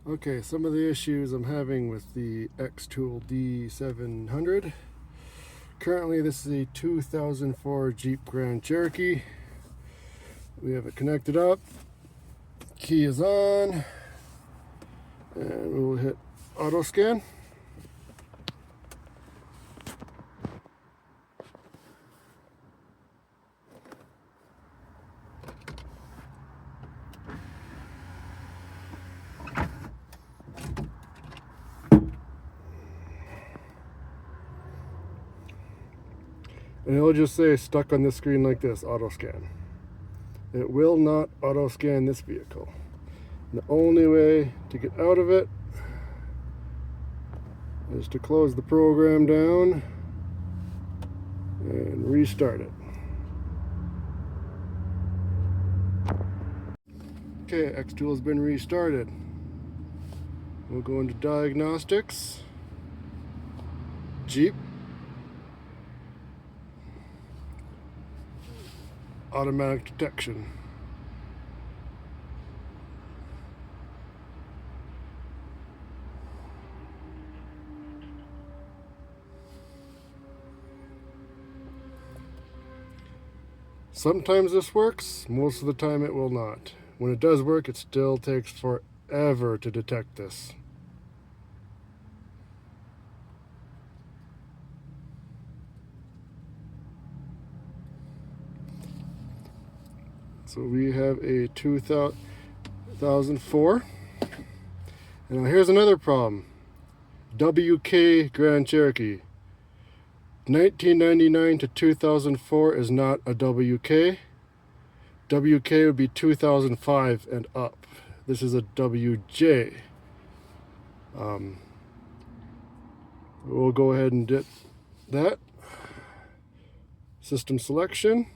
Okay, some of the issues I'm having with the xtool D700. Currently, this is a 2004 Jeep Grand Cherokee. We have it connected up. Key is on. And we will hit auto scan. And it'll just say stuck on this screen like this, auto scan. It will not auto scan this vehicle. The only way to get out of it is to close the program down and restart it. Okay, xtool has been restarted. We'll go into diagnostics, Jeep, automatic detection. Sometimes this works, most of the time it will not. When it does work, it still takes forever to detect this. So we have a 2004. And now here's another problem. WK Grand Cherokee. 1999 to 2004 is not a WK. WK would be 2005 and up. This is a WJ. We'll go ahead and get that. System selection.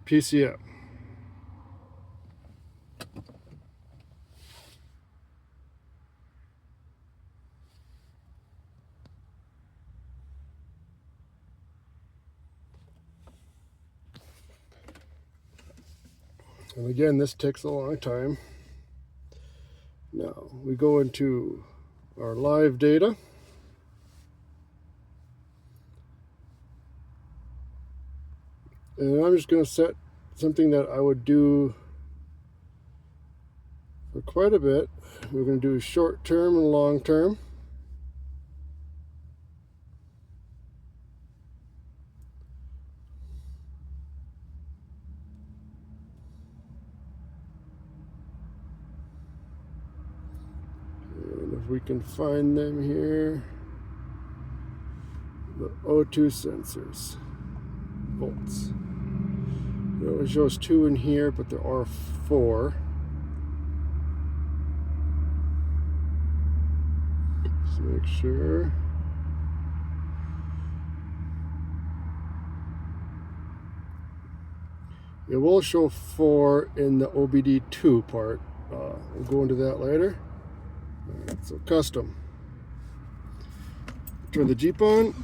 PCM. And again, this takes a long time. Now we go into our live data. And I'm just going to set something that I would do for quite a bit. We're going to do short term and long term. And if we can find them here, the O2 sensors, volts. It shows 2 in here, but there are 4. Just make sure. It will show 4 in the OBD2 part. We'll go into that later. Alright, so custom. Turn the Jeep on.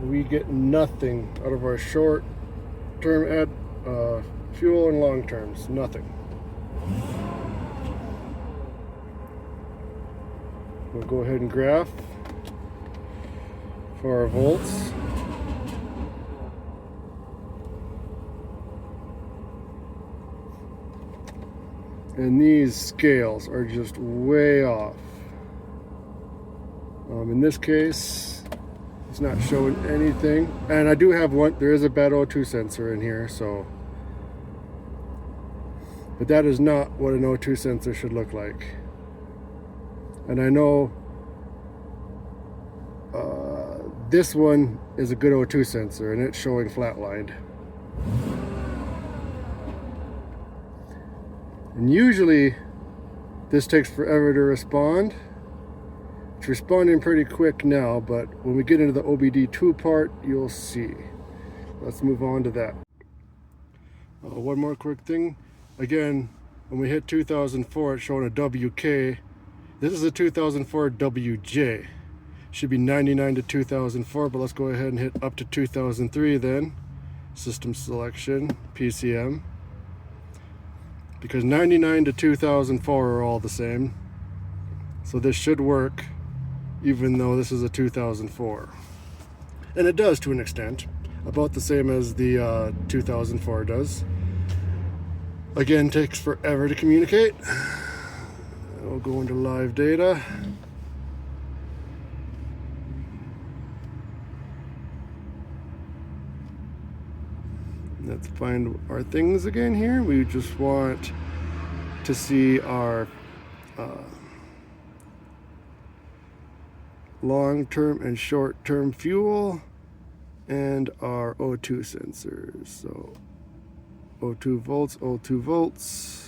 We get nothing out of our short-term fuel and long terms. Nothing. We'll go ahead and graph for our volts. And these scales are just way off. In this case, it's not showing anything. And I do have one, there is a bad O2 sensor in here, so. But that is not what an O2 sensor should look like. And I know this one is a good O2 sensor and it's showing flatlined. And usually this takes forever to respond. It's responding pretty quick now, but when we get into the OBD2 part, you'll see. Let's move on to that. One more quick thing. Again, when we hit 2004, it's showing a WK. This is a 2004 WJ. Should be 99 to 2004, but let's go ahead and hit up to 2003 then. System selection, PCM. Because 99 to 2004 are all the same. So this should work even though this is a 2004. And it does to an extent. About the same as the 2004 does. Again, takes forever to communicate. We'll go into live data. Let's find our things again here. We just want to see our long-term and short-term fuel and our O2 sensors. So O2 volts, O2 volts.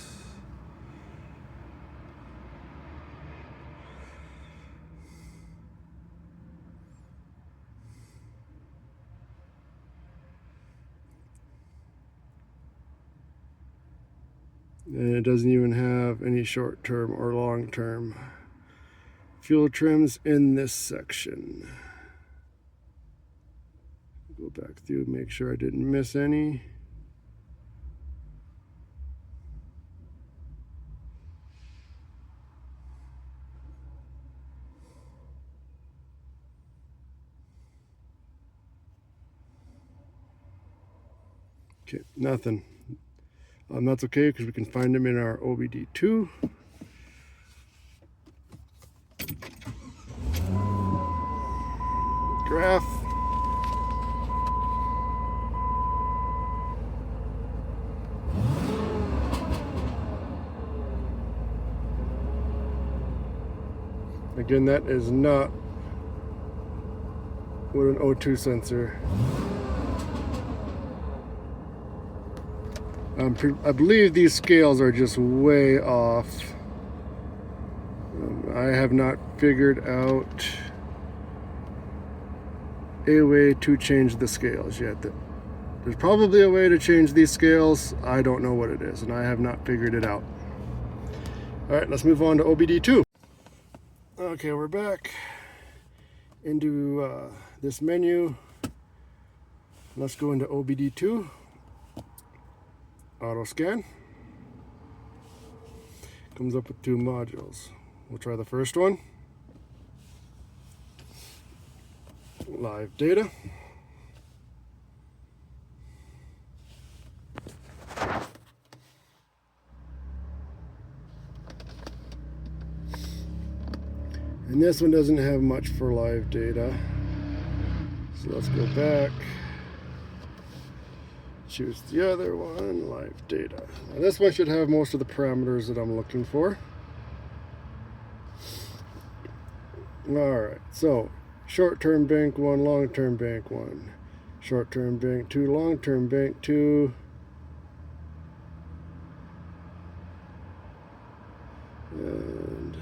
And it doesn't even have any short-term or long-term fuel trims in this section. Go back through, make sure I didn't miss any. Okay, nothing. That's okay because we can find them in our OBD2. Graph. Again, that is not what an O2 sensor. I believe these scales are just way off. I have not figured out a way to change the scales yet. There's probably a way to change these scales. I don't know what it is, and I have not figured it out. All right, let's move on to OBD2. Okay, we're back into this menu. Let's go into OBD2. Auto scan. Comes up with 2 modules. We'll try the first one. Live data. And this one doesn't have much for live data. So let's go back. Choose the other one, live data. Now this one should have most of the parameters that I'm looking for. Alright, so short-term bank 1, long-term bank 1. Short-term bank 2, long-term bank 2. And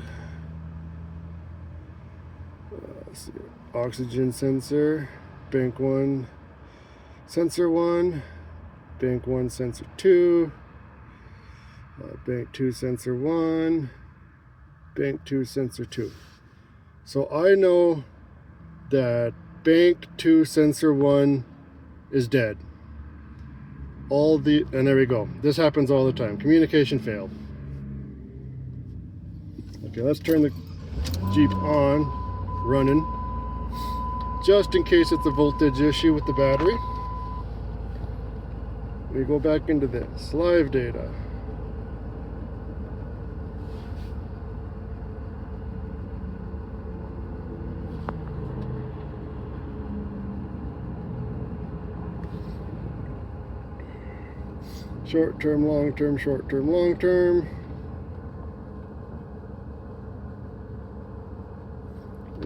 let's see, oxygen sensor, bank 1, sensor 1. Bank 1, sensor 2, bank 2, sensor 1, bank 2, sensor 2. So I know that bank 2, sensor 1 is dead. And there we go. This happens all the time. Communication failed. Okay, let's turn the Jeep on, running, just in case it's a voltage issue with the battery. We go back into this, live data. Short-term, long-term, short-term, long-term.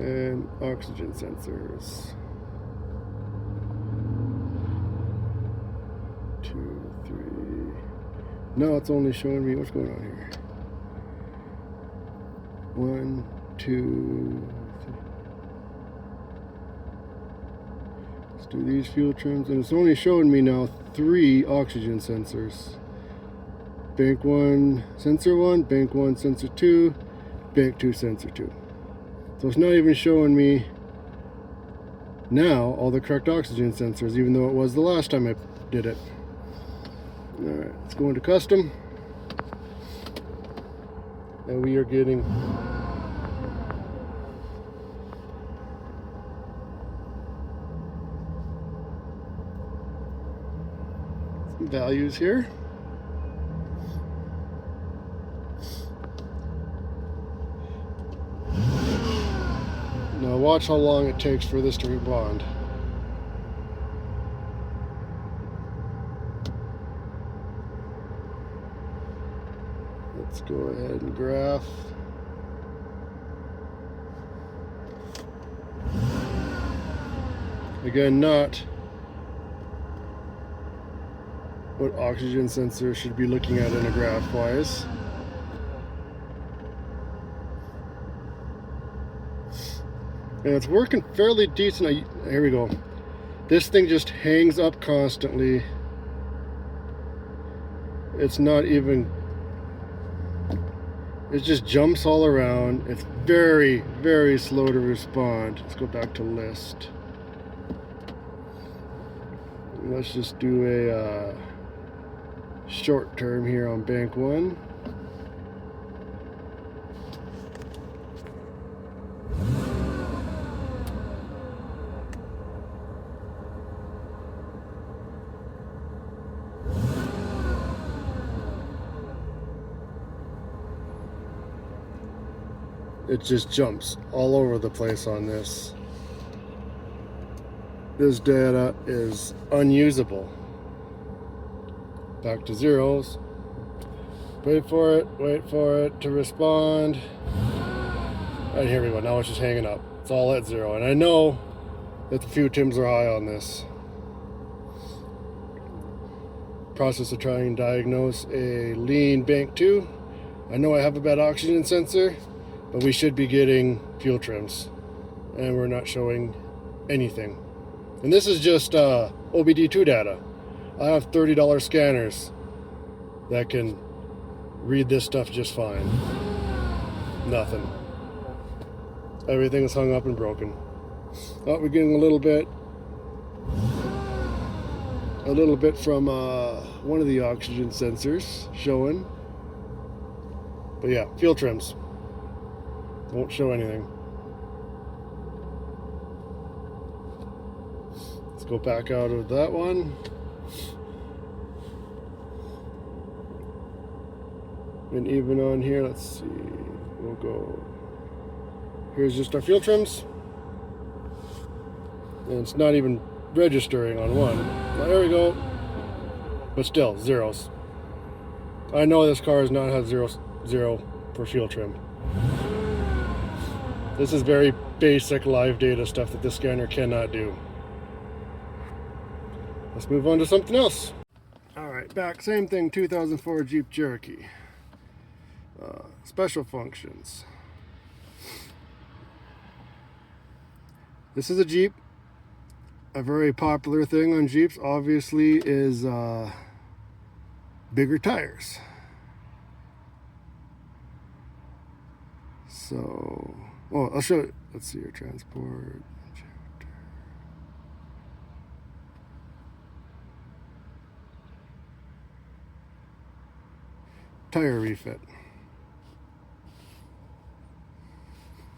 And oxygen sensors. 2, 3. Now it's only showing me what's going on here. 1, 2, 3. Let's do these fuel trims, and it's only showing me now 3 oxygen sensors. Bank 1, sensor 1, bank 1, sensor 2, bank 2, sensor 2. So it's not even showing me now all the correct oxygen sensors, even though it was the last time I did it. Alright, let's go into custom. And we are getting some values here. Now watch how long it takes for this to rebond. Let's go ahead and graph. Again, not what oxygen sensor should be looking at in a graph wise. And it's working fairly decent. Here we go. This thing just hangs up constantly. It's not even, it just jumps all around. It's very, very slow to respond. Let's go back to list. Let's just do a short term here on bank 1. It just jumps all over the place on this. This data is unusable. Back to zeros. Wait for it to respond. And here we go, now it's just hanging up. It's all at 0. And I know that the few TIMs are high on this. Process of trying to diagnose a lean bank 2. I know I have a bad oxygen sensor, but we should be getting fuel trims. And we're not showing anything. And this is just OBD2 data. I have $30 scanners that can read this stuff just fine. Nothing. Everything is hung up and broken. Oh, we're getting a little bit from one of the oxygen sensors showing. But yeah, fuel trims. Won't show anything. Let's go back out of that one. And even on here, let's see, we'll go, here's just our fuel trims. And it's not even registering on one. Well, there we go. But still, zeros. I know this car has not had zero for fuel trim. This is very basic live data stuff that this scanner cannot do. Let's move on to something else. Alright, back, same thing, 2004 Jeep Cherokee. Special functions. This is a Jeep. A very popular thing on Jeeps, obviously, is bigger tires. So, well, I'll show you. Let's see your transport. Tire refit.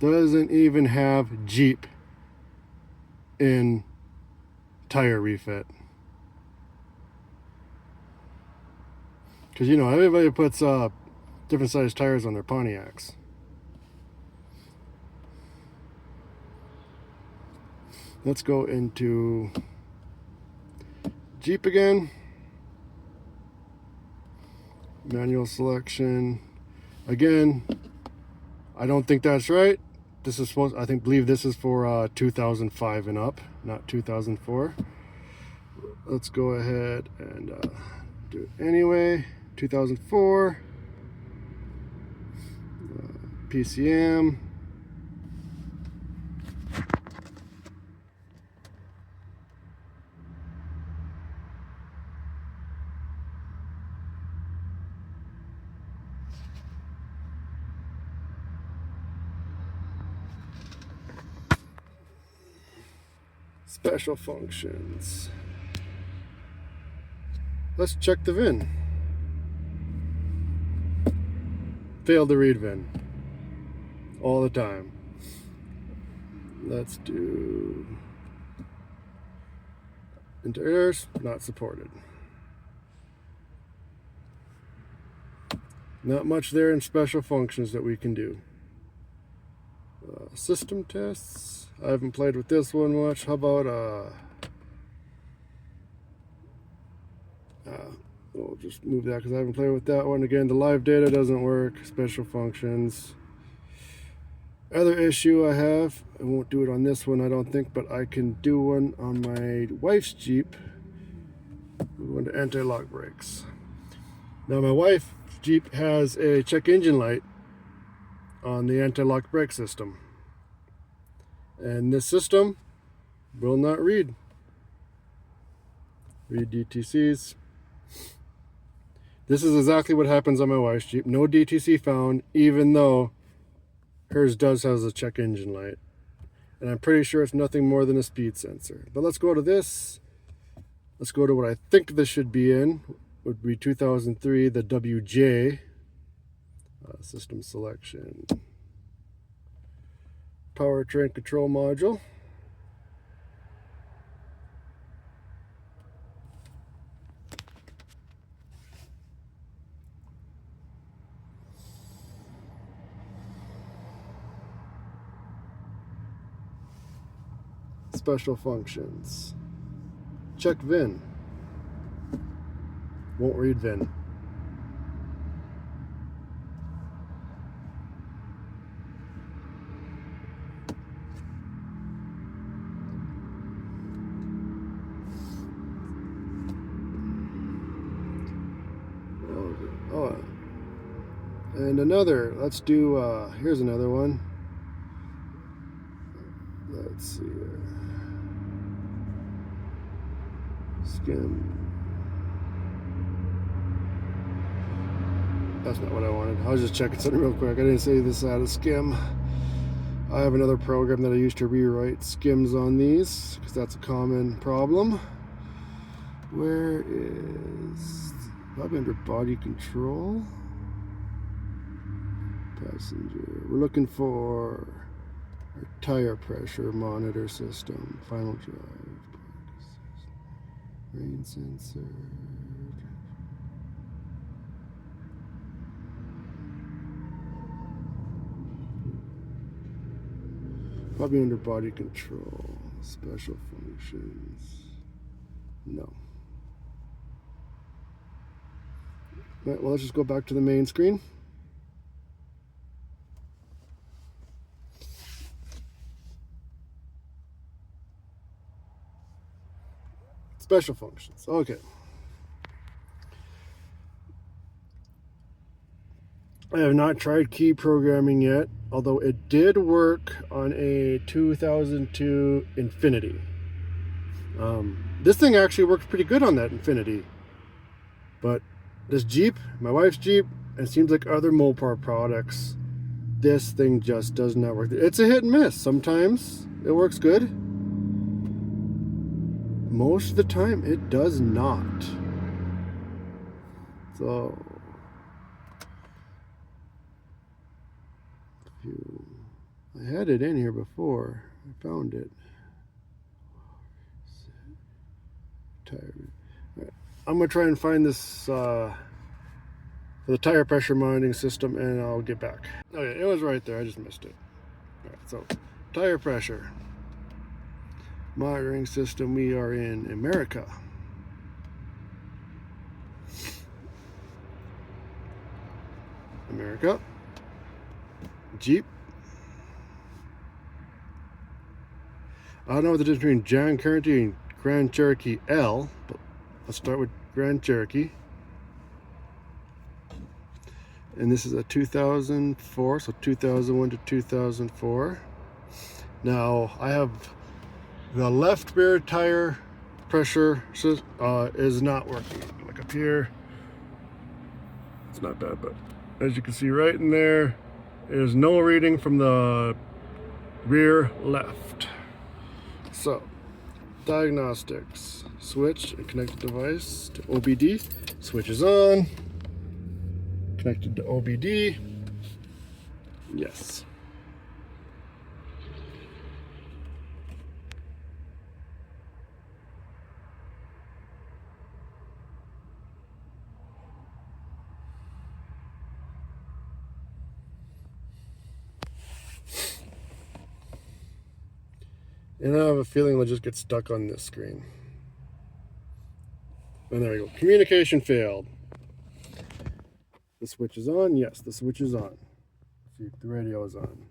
Doesn't even have Jeep in tire refit. Because, you know, everybody puts different size tires on their Pontiacs. Let's go into Jeep again. Manual selection. Again, I don't think that's right. This is supposed, believe this is for 2005 and up, not 2004. Let's go ahead and do it anyway. 2004. PCM. Special functions. Let's check the VIN. Failed to read VIN. All the time. Let's do into errors, not supported. Not much there in special functions that we can do. System tests. I haven't played with this one much. How about we'll just move that because I haven't played with that one. Again, the live data doesn't work. Special functions. Other issue I have, I won't do it on this one I don't think, but I can do one on my wife's Jeep. We want to anti-lock brakes. Now my wife's Jeep has a check engine light on the anti-lock brake system. And this system will not read DTCs. This is exactly what happens on my wife's Jeep. No DTC found, even though hers does have a check engine light. And I'm pretty sure it's nothing more than a speed sensor. But let's go to this. Let's go to what I think this should be in. Would be 2003, the WJ. System selection. Powertrain control module. Special functions. Check VIN. Won't read VIN. Oh, and another. Let's do. Here's another one. Let's see here. Skim. That's not what I wanted. I was just checking something real quick. I didn't say this out of skim. I have another program that I use to rewrite skims on these because that's a common problem. Where is probably under body control? Passenger. We're looking for our tire pressure monitor system. Final drive. Rain sensor. Probably under body control. Special functions. No. Right, well, let's just go back to the main screen. Special functions. Okay. I have not tried key programming yet, although it did work on a 2002 Infinity. This thing actually works pretty good on that Infinity. But this Jeep, my wife's Jeep, and it seems like other Mopar products, this thing just does not work. It's a hit and miss. Sometimes it works good. Most of the time it does not. So I had it in here before. I found it. Right. I'm gonna try and find this for the tire pressure monitoring system, and I'll get back. Okay, it was right there. I just missed it. All right, so tire pressure monitoring system. We are in America. America. Jeep. I don't know what the difference between Grand Cherokee and Grand Cherokee L, but let's start with Grand Cherokee. And this is a 2004, so 2001 to 2004. Now I have the left rear tire pressure is not working. Look up here. It's not bad, but as you can see right in there, there's no reading from the rear left. So Diagnostics. Switch and connected device to OBD. Switch is on. Connected to OBD. Yes. And I have a feeling it'll just get stuck on this screen. And there we go. Communication failed. The switch is on. Yes, the switch is on. See, the radio is on.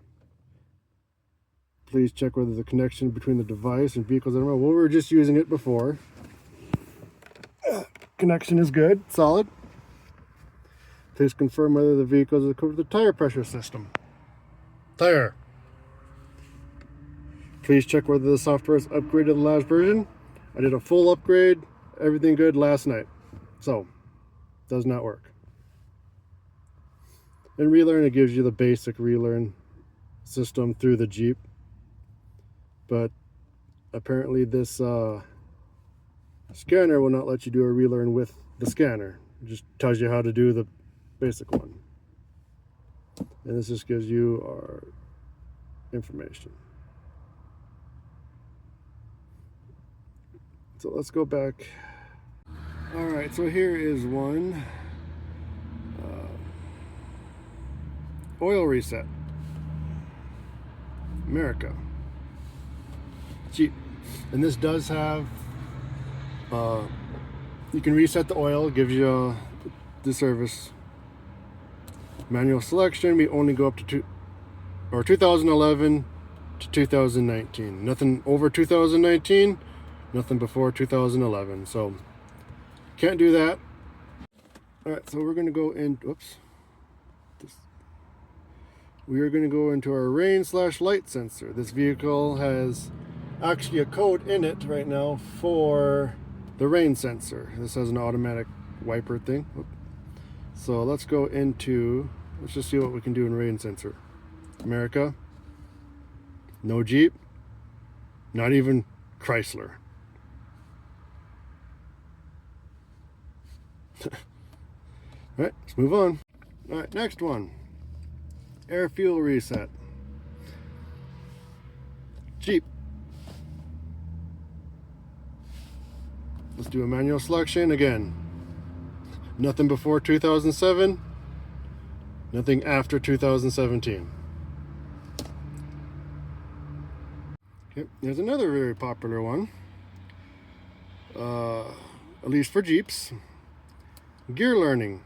Please check whether the connection between the device and vehicles. I don't know. Well, we were just using it before. Connection is good, solid. Please confirm whether the vehicle is equipped with the tire pressure system. Tire. Please check whether the software is upgraded to the last version. I did a full upgrade, everything good last night. So, does not work. And relearn, it gives you the basic relearn system through the Jeep. But apparently this scanner will not let you do a relearn with the scanner. It just tells you how to do the basic one. And this just gives you our information. So let's go back. All right, so here is one oil reset. America. Jeep. And this does have, you can reset the oil, gives you the service. Manual selection, we only go up to 2011 to 2019. Nothing over 2019. Nothing before 2011, so can't do that. All right, so we're going to go in. We are going to go into our rain/light sensor. This vehicle has actually a code in it right now for the rain sensor. This has an automatic wiper thing. So let's go into. Let's just see what we can do in rain sensor. America. No Jeep. Not even Chrysler. All right, let's move on. All right, next one. Air fuel reset. Jeep. Let's do a manual selection again. Nothing before 2007. Nothing after 2017. Okay, here's another very popular one. At least for Jeeps. Gear learning.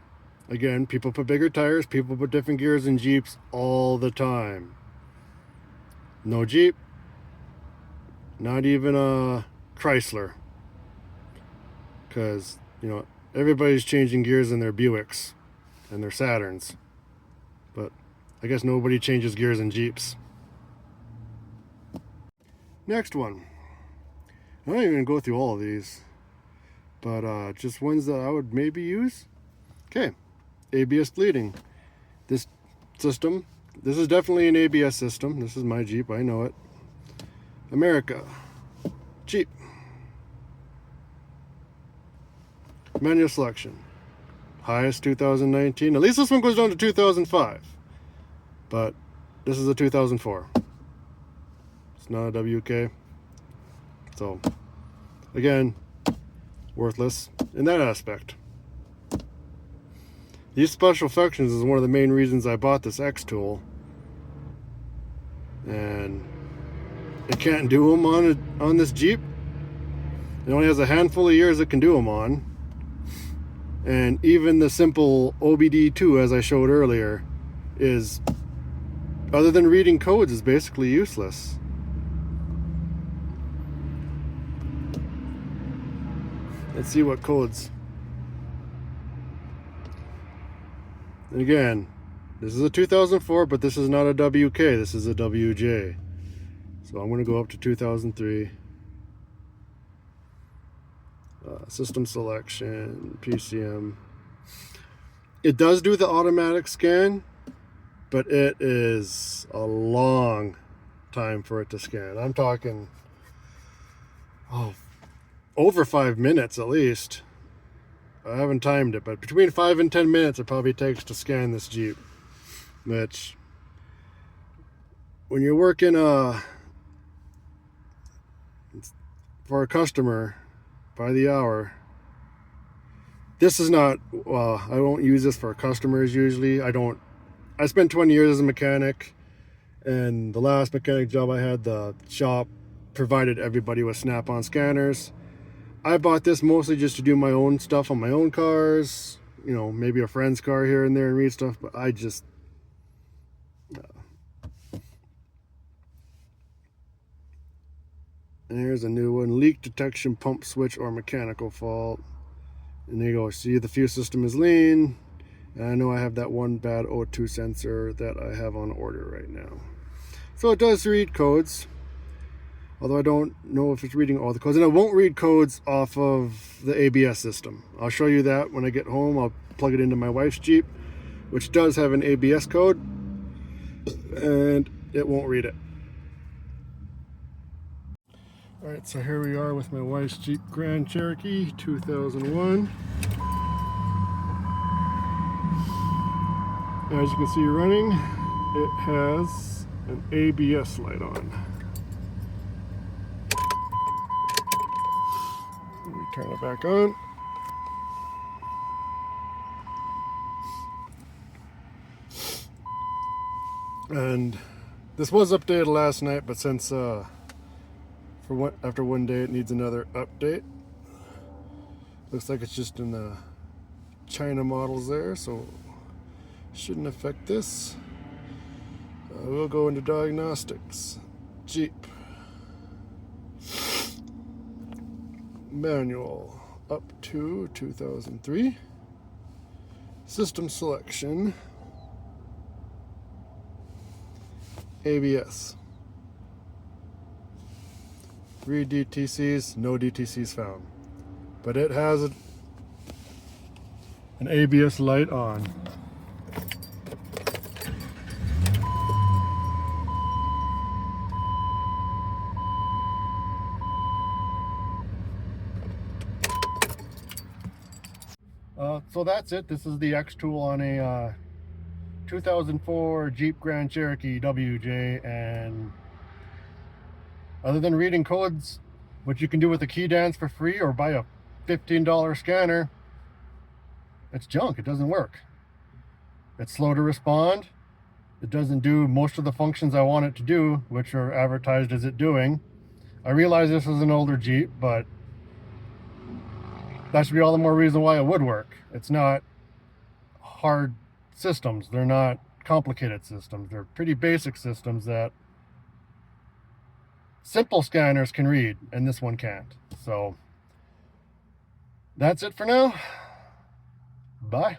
Again, people put bigger tires, people put different gears in Jeeps all the time. No Jeep. Not even a Chrysler. Because, you know, everybody's changing gears in their Buicks and their Saturns. But I guess nobody changes gears in Jeeps. Next one. I'm not even going to go through all of these. But just ones that I would maybe use. Okay, ABS bleeding. This system, this is definitely an ABS system. This is my Jeep, I know it. America, Jeep. Manual selection. Highest 2019. At least this one goes down to 2005. But this is a 2004. It's not a WK. So, again, worthless in that aspect. These special functions is one of the main reasons I bought this xtool, and it can't do them on this Jeep. It only has a handful of years it can do them on, and even the simple OBD2, as I showed earlier, is, other than reading codes, is basically useless. Let's see what codes. And again, this is a 2004, but this is not a WK, this is a WJ. So I'm going to go up to 2003. System selection, PCM. It does do the automatic scan, but it is a long time for it to scan. I'm talking, over 5 minutes at least. I haven't timed it, but between 5 and 10 minutes it probably takes to scan this Jeep. Which, when you're working for a customer by the hour, this is not, well, I won't use this for customers usually. I spent 20 years as a mechanic, and the last mechanic job I had, the shop provided everybody with snap-on scanners. I bought this mostly just to do my own stuff on my own cars, you know, maybe a friend's car here and there and read stuff, but I just, and here's a new one, leak detection, pump switch, or mechanical fault. And there you go, see the fuse system is lean. And I know I have that one bad O2 sensor that I have on order right now. So it does read codes, although I don't know if it's reading all the codes. And it won't read codes off of the ABS system. I'll show you that when I get home. I'll plug it into my wife's Jeep, which does have an ABS code, and it won't read it. Alright, so here we are with my wife's Jeep Grand Cherokee 2001. As you can see running, it has an ABS light on. Let me turn it back on. And this was updated last night, but since after one day it needs another update. Looks like it's just in the China models there, so shouldn't affect this. We'll go into diagnostics. Jeep. Manual up to 2003. System selection. ABS. 3 DTCs, no DTCs found. But it has an ABS light on. So that's it. This is the xtool on a 2004 Jeep Grand Cherokee WJ, and other than reading codes, which you can do with the key dance for free or buy a $15 scanner, it's junk. It doesn't work. It's slow to respond. It doesn't do most of the functions I want it to do, which are advertised as it doing. I realize this is an older Jeep, but that should be all the more reason why it would work. It's not hard systems. They're not complicated systems. They're pretty basic systems that simple scanners can read, and this one can't. So that's it for now. Bye.